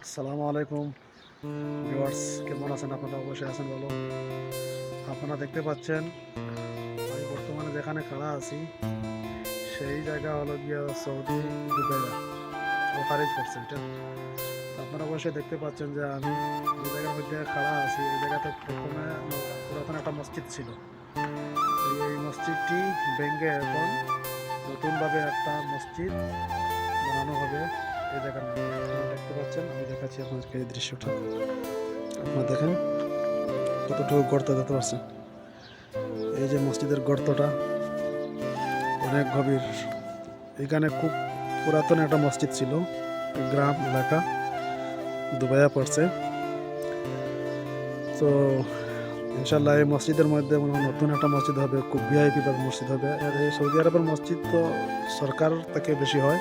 আসসালামু আলাইকুম ভিউয়ার্স, কেমন আছেন আপনারা? অবশ্যই আছেন ভালো। আপনারা দেখতে পাচ্ছেন আমি বর্তমানে যেখানে খাড়া আছি সেই জায়গা হলো গিয়া সৌদি দুবাই ও খারিজ করছে এটা। আপনারা অবশ্যই দেখতে পাচ্ছেন যে আমি যে জায়গার মধ্যে খাড়া আছি এই জায়গাতে প্রথমে পুরাতন একটা মসজিদ ছিল। এই মসজিদটি ভেঙে এখন নতুনভাবে একটা মসজিদ বানানো হবে এই জায়গার মধ্যে। আপনারা দেখতে পাচ্ছেন, আমি দেখাচ্ছি আপনাদেরকে এই দৃশ্যটা। আপনারা দেখেন কতটুকু গর্ত দেখতে পাচ্ছেন। এই যে মসজিদের গর্তটা অনেক গভীর। এখানে খুব পুরাতন একটা মসজিদ ছিল, গ্রাম এলাকা দুবাইয়া পড়ছে। তো ইনশাল্লাহ এই মসজিদের মধ্যে নতুন একটা মসজিদ হবে, খুব ভিআইপি মসজিদ হবে। আর এই সৌদি আরবের মসজিদ তো সরকার থেকে বেশি হয়,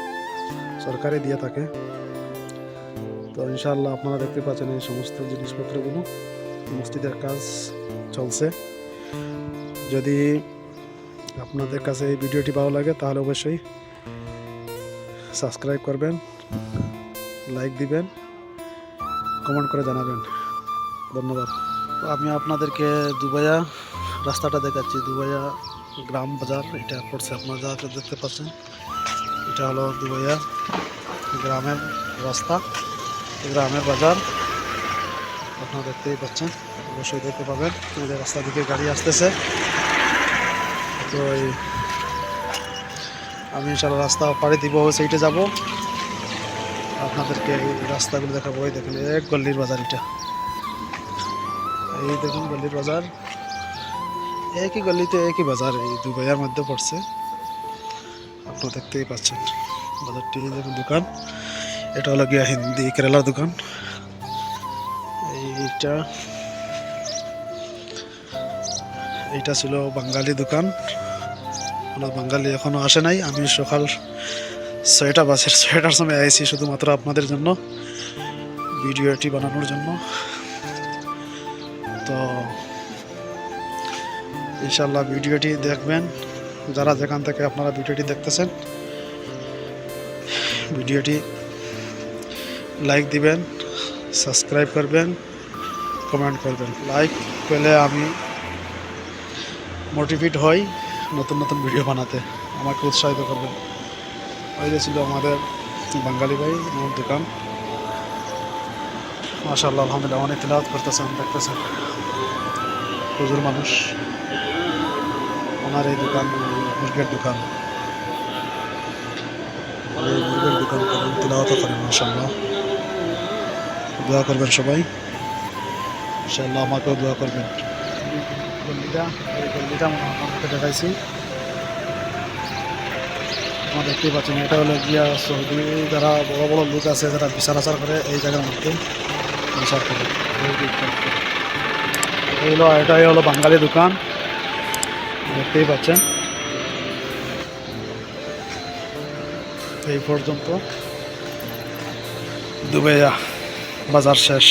সরকারই দিয়ে থাকে। তো ইনশাল্লাহ আপনারা দেখতে পাচ্ছেন এই সমস্ত জিনিসপত্রগুলো, মসজিদের কাজ চলছে। যদি আপনাদের কাছে এই ভিডিওটি ভালো লাগে তাহলে অবশ্যই সাবস্ক্রাইব করবেন, লাইক দিবেন, কমেন্ট করে জানাবেন। ধন্যবাদ। তো আমি আপনাদেরকে দুবাইয়া রাস্তাটা দেখাচ্ছি। দুবাইয়া গ্রাম বাজার এটা পড়ছে, আপনারা যা দেখতে পাচ্ছেন এটা হলো দুবাইয়া গ্রামের রাস্তা, গ্রামের বাজার। আপনারা দেখতেই পাচ্ছেন, অবশ্যই দেখতে পাবেন। আমাদের রাস্তা দিকে গাড়ি আসতেছে। তো আমি ইনশাল্লাহ রাস্তা পাড়ি দিব, সেইটে যাব, আপনাদেরকে এই রাস্তাগুলো দেখাবো। এই দেখেন এক গল্লির বাজার এটা, এই দেখুন গল্লির বাজার, একই গল্লিতে একই বাজার এই দুবাইয়ের মধ্যে পড়ছে। আপনারা দেখতেই পাচ্ছেন বাজারটি। দেখুন দোকান, এটা হলো গিয়া হিন্দি কেরালার দোকান। এইটা ছিল বাঙালি দোকান, বাঙালি এখনো আসে নাই। আমি সকাল 6টার সময় আইছি শুধুমাত্র আপনাদের জন্য, ভিডিওটি বানানোর জন্য। তো ইনশাল্লাহ ভিডিওটি দেখবেন, যারা যেখান থেকে আপনারা ভিডিওটি দেখতেছেন। ভিডিওটি লাইক দিবেন, সাবস্ক্রাইব করবেন, কমেন্ট করবেন। লাইক পেলে আমি মোটিভেট হই নতুন নতুন ভিডিও বানাতে, আমাকে উৎসাহিত করবেন। ওই যে ছিল আমাদের বাঙালি ভাই, আমার দোকান। মাশাআল্লাহ আলহামদুলিল্লাহ, অনেক তিলাওয়াত করতেছেন, দেখতেছেন। হুজুর মানুষ, ওনার এই দোকান মুরগের দোকান, এই মুরগের দোকান করেন, তিলাওয়াত করেন। মাশাআল্লাহ, দোয়া করবেন সবাই, ইনশাআল্লাহ আমাকেও দোয়া করবেন। এই গল্লিটা আপনাদেরকে দেখাইছি, আপনারা দেখতেই পাচ্ছেন। এটা হলো গিয়া সৌদি যারা বড় বড় লোক আছে, যারা বিচার আচার করে এই জায়গার মধ্যে বিচার করে। এটাই হলো বাঙালি দোকান, দেখতেই পাচ্ছেন। এই পর্যন্ত দুবাইয়া বাজার শেষ।